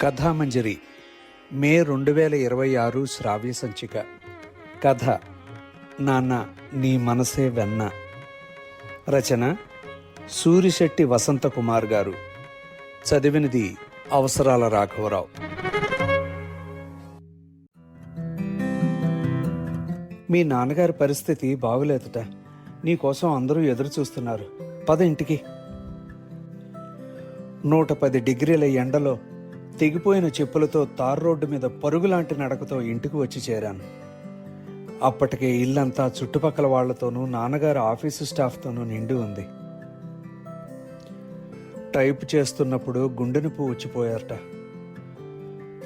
కథామంజరి మే 2026 శ్రావ్య సంచిక. కథ నాన్న నీ మనసే వెన్న. రచన సూరిశెట్టి వసంతకుమార్ గారు. చదివినది అవసరాల రాఘవరావు. మీ నాన్నగారి పరిస్థితి బాగులేదట. నీకోసం అందరూ ఎదురు చూస్తున్నారు. పద ఇంటికి. 110 డిగ్రీల ఎండలో తెగిపోయిన చెప్పులతో తార్ రోడ్డు మీద పరుగులాంటి నడకతో ఇంటికి వచ్చి చేరాను. అప్పటికే ఇల్లంతా చుట్టుపక్కల వాళ్లతోనూ నాన్నగారి ఆఫీసు స్టాఫ్తోనూ నిండి ఉంది. టైప్ చేస్తున్నప్పుడు గుండె నొప్పి వచ్చిపోయారట.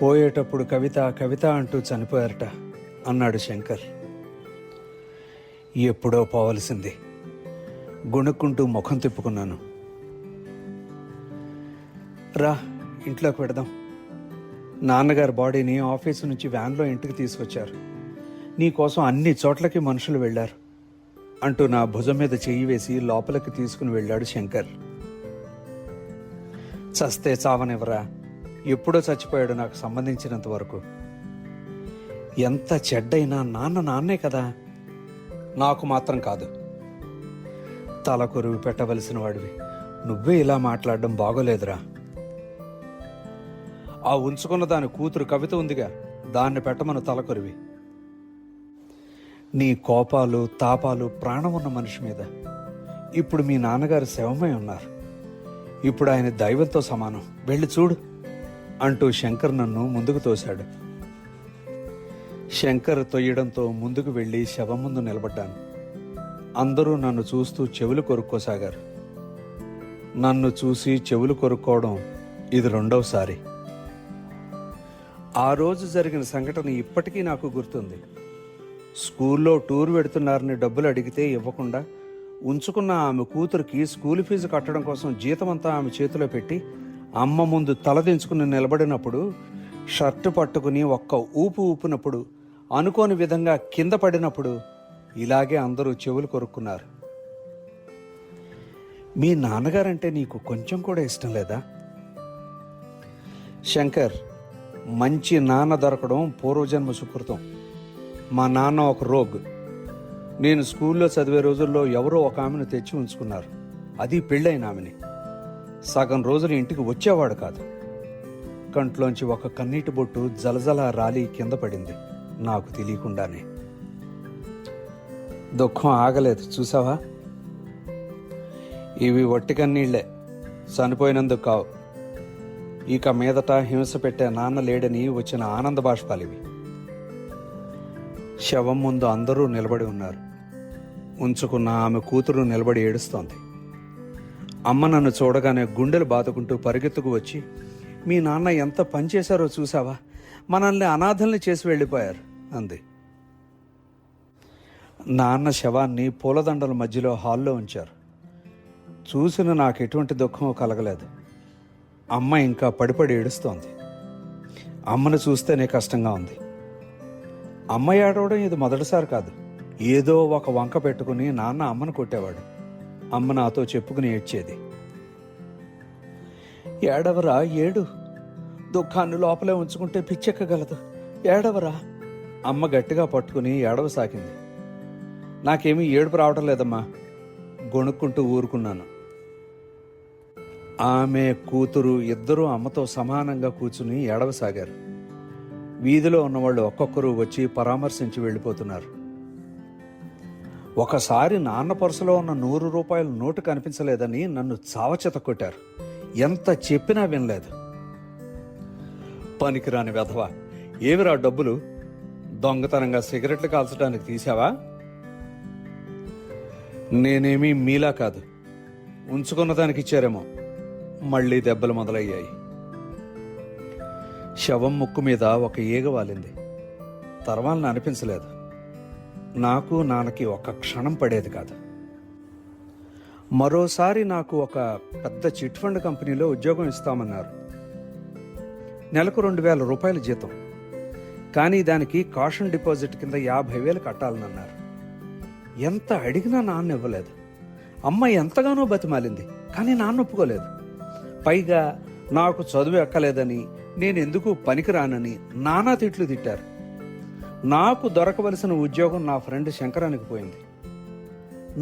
పోయేటప్పుడు కవిత కవిత అంటూ చనిపోయారట అన్నాడు శంకర్. ఎప్పుడో పోవలసింది. గుణుక్కుంటూ ముఖం తిప్పుకున్నాను. రా ఇంట్లోకి పెడదాం. నాన్నగారి బాడీని ఆఫీసు నుంచి వ్యాన్లో ఇంటికి తీసుకొచ్చారు. నీకోసం అన్ని చోట్లకి మనుషులు వెళ్లారు అంటూ నా భుజం మీద చెయ్యి వేసి లోపలికి తీసుకుని వెళ్ళాడు శంకర్. చస్తే చావనివ్వరా, ఎప్పుడో చచ్చిపోయాడు నాకు సంబంధించినంత వరకు. ఎంత చెడ్డైనా నాన్నే కదా. నాకు మాత్రం కాదు. తల కొరువు పెట్టవలసిన వాడివి నువ్వే ఇలా మాట్లాడడం బాగోలేదురా. ఆ ఉంచుకున్న దాని కూతురు కవిత ఉందిగా, దాన్ని పెట్టమను తలకొరివి. నీ కోపాలు తాపాలు ప్రాణం ఉన్న మనిషి మీద. ఇప్పుడు మీ నాన్నగారు శవమై ఉన్నారు. ఇప్పుడు ఆయన దైవంతో సమానం. వెళ్ళి చూడు అంటూ శంకర్ నన్ను ముందుకు తోశాడు. శంకర్ తొయ్యడంతో ముందుకు వెళ్ళి శవం ముందు నిలబడ్డాను. అందరూ నన్ను చూస్తూ చెవులు కొరుక్కోసాగారు. నన్ను చూసి చెవులు కొరుక్కోవడం ఇది రెండవసారి. ఆ రోజు జరిగిన సంఘటన ఇప్పటికీ నాకు గుర్తుంది. స్కూల్లో టూర్ పెడుతున్నారని డబ్బులు అడిగితే ఇవ్వకుండా ఉంచుకున్న ఆమె కూతురికి స్కూల్ ఫీజు కట్టడం కోసం జీతమంతా ఆమె చేతిలో పెట్టి అమ్మ ముందు తలదించుకుని నిలబడినప్పుడు, షర్టు పట్టుకుని ఒక్క ఊపు ఊపినప్పుడు, అనుకోని విధంగా కింద పడినప్పుడు ఇలాగే అందరూ చెవులు కొరుక్కున్నారు. మీ నాన్నగారంటే నీకు కొంచెం కూడా ఇష్టం లేదా? శంకర్, మంచి నాన్న దొరకడం పూర్వజన్మ సుకృతం. మా నాన్న ఒక రోగ్. నేను స్కూల్లో చదివే రోజుల్లో ఎవరో ఒక ఆమెను తెచ్చి ఉంచుకున్నారు. అది పెళ్ళైన ఆమెని. సగం రోజులు ఇంటికి వచ్చేవాడు కాదు. కంట్లోంచి ఒక కన్నీటి బొట్టు జలజల రాలి కింద పడింది నాకు తెలియకుండానే. దుఃఖం ఆగలేదు చూసావా. ఇవి వట్టి కన్నీళ్లే, చనిపోయినందుకు కావు. ఇక మీదట హింస పెట్టే నాన్న లేడని వచ్చిన ఆనంద బాష్పాలివి. శవం ముందు అందరూ నిలబడి ఉన్నారు. ఉంచుకున్న ఆమె కూతురు నిలబడి ఏడుస్తోంది. అమ్మ నన్ను చూడగానే గుండెలు బాదుకుంటూ పరిగెత్తుకు వచ్చి, మీ నాన్న ఎంత పనిచేశారో చూసావా, మనల్ని అనాథల్ని చేసి వెళ్ళిపోయారు అంది. నాన్న శవాన్ని పూలదండల మధ్యలో హాల్లో ఉంచారు. చూసిన నాకు ఎటువంటి దుఃఖం కలగలేదు. అమ్మ ఇంకా పడిపడి ఏడుస్తోంది. అమ్మను చూస్తేనే కష్టంగా ఉంది. అమ్మ ఏడవడం ఇది మొదటిసారి కాదు. ఏదో ఒక వంక పెట్టుకుని నాన్న అమ్మను కొట్టేవాడు. అమ్మ నాతో చెప్పుకుని ఏడ్చేది. ఏడవరా, ఏడు. దుఃఖాన్ని లోపలే ఉంచుకుంటే పిచ్చెక్కగలదు. ఏడవరా. అమ్మ గట్టిగా పట్టుకుని ఏడవసాగింది. నాకేమీ ఏడుపు రావడం లేదమ్మా. గొణుక్కుంటూ ఊరుకున్నాను. ఆమె కూతురు ఇద్దరూ అమ్మతో సమానంగా కూర్చుని ఏడవసాగారు. వీధిలో ఉన్నవాళ్ళు ఒక్కొక్కరు వచ్చి పరామర్శించి వెళ్ళిపోతున్నారు. ఒకసారి నాన్న పర్సులో ఉన్న 100 రూపాయల నోటు కనిపించలేదని నన్ను చావచెత కొట్టారు. ఎంత చెప్పినా వినలేదు. పనికిరాని వెధవ, ఏమిరా డబ్బులు? దొంగతనంగా సిగరెట్లు కాల్చడానికి తీసావా? నేనేమీ మీలా కాదు. ఉంచుకున్న దానికి ఇచ్చారేమో. మళ్లీ దెబ్బలు మొదలయ్యాయి. శవం ముక్కు మీద ఒక ఈగ వాలింది. తర్వాలని అనిపించలేదు. నాకు నాన్నకి ఒక క్షణం పడేది కాదు. మరోసారి నాకు ఒక పెద్ద చిట్ ఫండ్ కంపెనీలో ఉద్యోగం ఇస్తామన్నారు. నెలకు 2,000 రూపాయల జీతం. కానీ దానికి కాషన్ డిపాజిట్ కింద 50,000 కట్టాలన్నారు. ఎంత అడిగినా నాన్న ఇవ్వలేదు. అమ్మ ఎంతగానో బతిమాలింది, కానీ నాన్న ఒప్పుకోలేదు. పైగా నాకు చదువు ఎక్కలేదని నేనెందుకు పనికిరానని నానా తిట్లు తిట్టారు. నాకు దొరకవలసిన ఉద్యోగం నా ఫ్రెండ్ శంకరానికి పోయింది.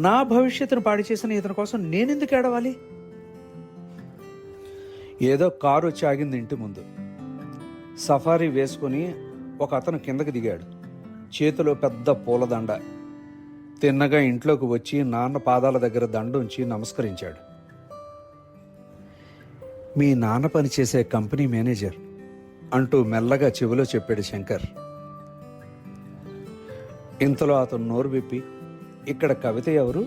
నా భవిష్యత్తును పాడి చేసిన ఇతని కోసం నేనెందుకు ఏడవాలి? ఏదో కారు వచ్చి ఆగింది ఇంటి ముందు. సఫారీ వేసుకుని ఒక అతను కిందకి దిగాడు. చేతిలో పెద్ద పూలదండ. తిన్నగా ఇంట్లోకి వచ్చి నాన్న పాదాల దగ్గర దండ ఉంచి నమస్కరించాడు. మీ నాన్న పనిచేసే కంపెనీ మేనేజర్ అంటూ మెల్లగా చెవిలో చెప్పాడు శంకర్. ఇంతలో అతను నోరు విప్పి, ఇక్కడ కవిత ఎవరు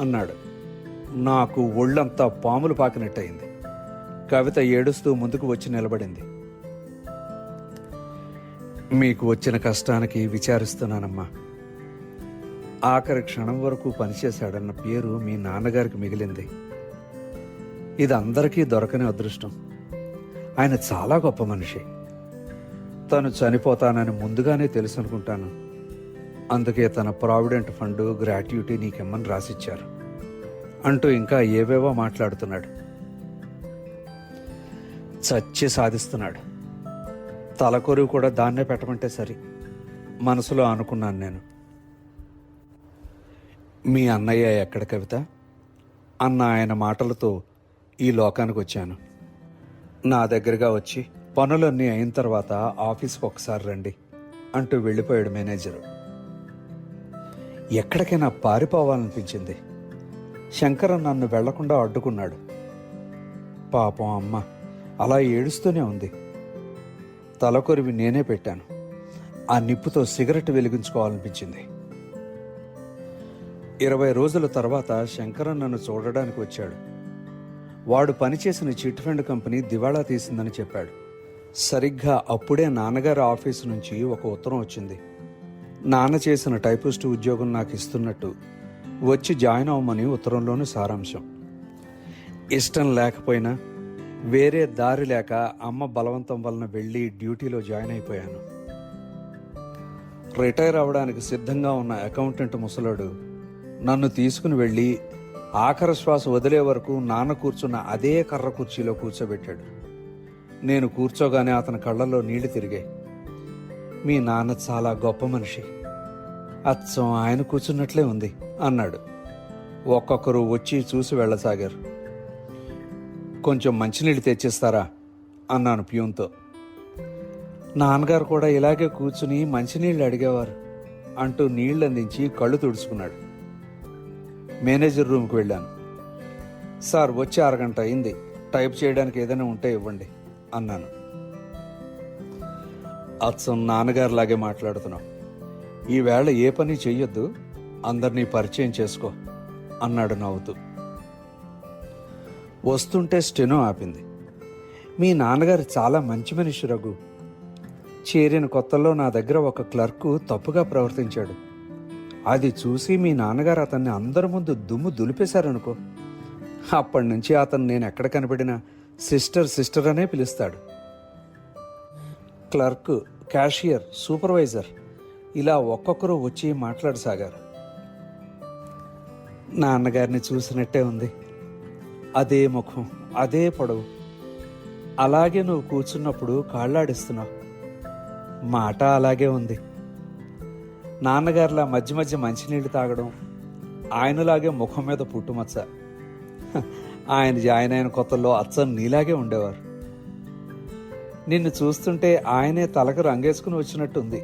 అన్నాడు. నాకు ఒళ్ళంతా పాములు పాకినట్టయింది. కవిత ఏడుస్తూ ముందుకు వచ్చి నిలబడింది. మీకు వచ్చిన కష్టానికి విచారిస్తున్నానమ్మా. ఆఖరి క్షణం వరకు పనిచేశాడన్న పేరు మీ నాన్నగారికి మిగిలింది. ఇది అందరికీ దొరకని అదృష్టం. ఆయన చాలా గొప్ప మనిషి. తను చనిపోతానని ముందుగానే తెలుసు అనుకుంటాను. అందుకే తన ప్రావిడెంట్ ఫండ్ గ్రాట్యుటీ నీకెమ్మని రాసిచ్చారు అంటూ ఇంకా ఏవేవో మాట్లాడుతున్నాడు. చచ్చి సాధిస్తున్నాడు. తలకొరువు కూడా దాన్నే పెట్టమంటే సరి మనసులో అనుకున్నాను నేను. మీ అన్నయ్య ఎక్కడ కవిత అన్న ఆయన మాటలతో ఈ లోకానికి వచ్చాను. నా దగ్గరగా వచ్చి పనులన్నీ అయిన తర్వాత ఆఫీస్కి ఒకసారి రండి అంటూ వెళ్ళిపోయాడు మేనేజరు. ఎక్కడికైనా పారిపోవాలనిపించింది. శంకరన్ నన్ను వెళ్లకుండా అడ్డుకున్నాడు. పాపం అమ్మ అలా ఏడుస్తూనే ఉంది. తలకొరివి నేనే పెట్టాను. ఆ నిప్పుతో సిగరెట్ వెలిగించుకోవాలనిపించింది. 20 రోజుల తర్వాత శంకరన్ నన్ను చూడడానికి వచ్చాడు. వాడు పనిచేసిన చిట్ ఫండ్ కంపెనీ దివాళా తీసిందని చెప్పాడు. సరిగ్గా అప్పుడే నాన్నగారి ఆఫీసు నుంచి ఒక ఉత్తరం వచ్చింది. నాన్న చేసిన టైపిస్ట్ ఉద్యోగం నాకు ఇస్తున్నట్టు, వచ్చి జాయిన్ అవ్వమని ఉత్తరంలోని సారాంశం. ఇష్టం లేకపోయినా వేరే దారి లేక అమ్మ బలవంతం వలన వెళ్ళి డ్యూటీలో జాయిన్ అయిపోయాను. రిటైర్ అవ్వడానికి సిద్ధంగా ఉన్న అకౌంటెంట్ ముసలాడు నన్ను తీసుకుని వెళ్ళి ఆఖరి శ్వాస వదిలే వరకు నాన్న కూర్చున్న అదే కర్ర కుర్చీలో కూర్చోబెట్టాడు. నేను కూర్చోగానే అతని కళ్ళల్లో నీళ్లు తిరిగాయి. మీ నాన్న చాలా గొప్ప మనిషి, అచ్చం ఆయన కూర్చున్నట్లే ఉంది అన్నాడు. ఒక్కొక్కరు వచ్చి చూసి వెళ్ళసాగారు. కొంచెం మంచినీళ్ళు తెచ్చిస్తారా అన్నాను ప్యూన్తో. నాన్నగారు కూడా ఇలాగే కూర్చుని మంచినీళ్ళు అడిగేవారు అంటూ నీళ్ళు అందించి కళ్ళు తుడుచుకున్నాడు. మేనేజర్ రూమ్కి వెళ్ళాను. సార్ వచ్చి 1/2 గంట అయింది, టైప్ చేయడానికి ఏదైనా ఉంటే ఇవ్వండి అన్నాను. అచ్చం నాన్నగారిలాగే మాట్లాడుతున్నావు. ఈవేళ ఏ పని చెయ్యొద్దు, అందరినీ పరిచయం చేసుకో అన్నాడు నవ్వుతూ. వస్తుంటే స్టెనో ఆపింది. మీ నాన్నగారు చాలా మంచి మనిషి రఘు. చేరిన కొత్తలో నా దగ్గర ఒక క్లర్కు తప్పుగా ప్రవర్తించాడు. అది చూసి మీ నాన్నగారు అతన్ని అందరి ముందు దుమ్ము దులిపేశారనుకో. అప్పటి నుంచి అతను నేను ఎక్కడ కనబడినా సిస్టర్ అనే పిలుస్తాడు. క్లర్క్, క్యాషియర్, సూపర్వైజర్ ఇలా ఒక్కొక్కరు వచ్చి మాట్లాడసాగారు. నాన్నగారిని చూసినట్టే ఉంది. అదే ముఖం, అదే పొడవు. అలాగే నువ్వు కూర్చున్నప్పుడు కాళ్ళాడిస్తున్నావు. మాట అలాగే ఉంది. నాన్నగారిలా మధ్య మధ్య మంచినీళ్ళు తాగడం, ఆయనలాగే ముఖం మీద పుట్టుమచ్చ. ఆయన జాయిన్ అయిన కొత్తలో అచ్చం నీలాగే ఉండేవారు. నిన్ను చూస్తుంటే ఆయనే తలకు రంగేసుకుని వచ్చినట్టుంది.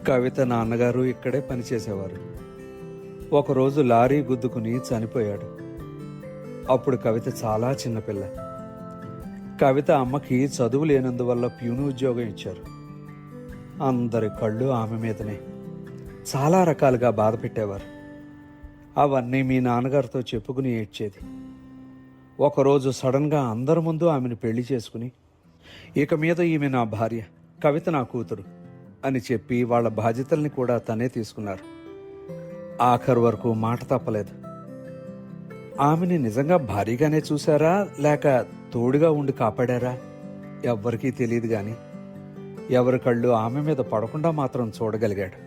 కవిత నాన్నగారు ఇక్కడే పనిచేసేవారు. ఒకరోజు లారీ గుద్దుకుని చనిపోయాడు. అప్పుడు కవిత చాలా చిన్నపిల్ల. కవిత అమ్మకి చదువు లేనందువల్ల ప్యూను ఉద్యోగం ఇచ్చారు. అందరి కళ్ళు ఆమె మీదనే. చాలా రకాలుగా బాధ పెట్టేవారు. అవన్నీ మీ నాన్నగారితో చెప్పుకుని ఏడ్చేది. ఒకరోజు సడన్గా అందరి ముందు ఆమెను పెళ్లి చేసుకుని, ఇక మీద ఈమె నా భార్య, కవిత నా కూతురు అని చెప్పి వాళ్ళ బాధ్యతల్ని కూడా తనే తీసుకున్నారు. ఆఖరు వరకు మాట తప్పలేదు. ఆమెని నిజంగా భారీగానే చూశారా లేక తోడుగా ఉండి కాపాడారా ఎవ్వరికీ తెలియదు. గాని ఎవరి కళ్ళు ఆమె మీద పడకుండా మాత్రం చూడగలిగాడు.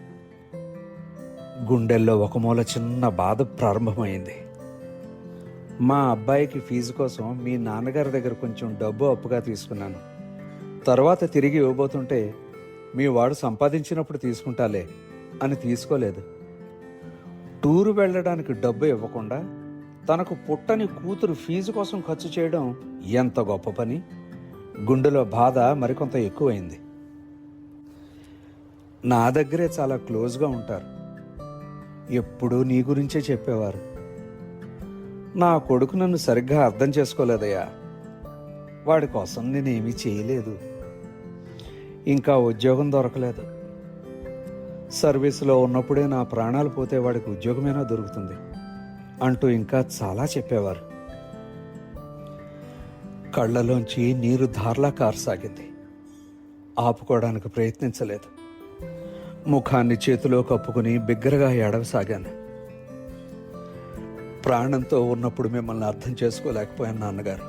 గుండెల్లో ఒక మూల చిన్న బాధ ప్రారంభమైంది. మా అబ్బాయికి ఫీజు కోసం మీ నాన్నగారి దగ్గర కొంచెం డబ్బు అప్పుగా తీసుకున్నాను. తర్వాత తిరిగి ఇవ్వబోతుంటే మీ వాడు సంపాదించినప్పుడు తీసుకుంటాలే అని తీసుకోలేదు. టూరు వెళ్ళడానికి డబ్బు ఇవ్వకుండా తనకు పుట్టని కూతురు ఫీజు కోసం ఖర్చు చేయడం ఎంత గొప్ప పని. గుండెలో బాధ మరికొంత ఎక్కువైంది. నా దగ్గరే చాలా క్లోజ్గా ఉంటారు. ఎప్పుడూ నీ గురించే చెప్పేవారు. నా కొడుకు నన్ను సరిగ్గా అర్థం చేసుకోలేదయ్యా. వాడి కోసం నేనేమీ చేయలేదు. ఇంకా ఉద్యోగం దొరకలేదు. సర్వీసులో ఉన్నప్పుడే నా ప్రాణాలు పోతే వాడికి ఉద్యోగమైనా దొరుకుతుంది అంటూ ఇంకా చాలా చెప్పేవారు. కళ్ళలోంచి నీరు ధారలా కారసాగింది. ఆపుకోవడానికి ప్రయత్నించలేదు. ముఖాన్ని చేతిలో కప్పుకుని బిగ్గరగా ఏడవసాగాను. ప్రాణంతో ఉన్నప్పుడు మిమ్మల్ని అర్థం చేసుకోలేకపోయాను నాన్నగారు.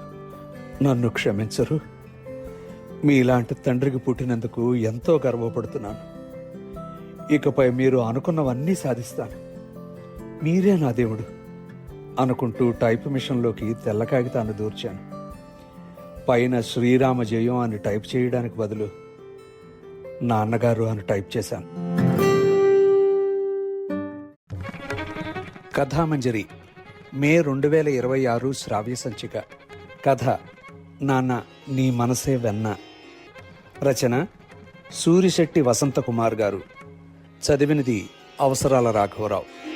నన్ను క్షమించరు. మీలాంటి తండ్రికి పుట్టినందుకు ఎంతో గర్వపడుతున్నాను. ఇకపై మీరు అనుకున్నవన్నీ సాధిస్తాను. మీరే నా దేవుడు అనుకుంటూ టైప్ మిషన్లోకి తెల్ల కాగితాన్ని దూర్చాను. పైన శ్రీరామ జయం అని టైప్ చేయడానికి బదులు నాన్నగారు అని టైప్ చేశాను. కథామంజరి మే 2026 శ్రావ్య సంచిక. కథ నాన్న నీ మనసే వెన్న. రచన సూరిశెట్టి వసంతకుమార్ గారు. చదివినది అవసరాల రాఘవరావు.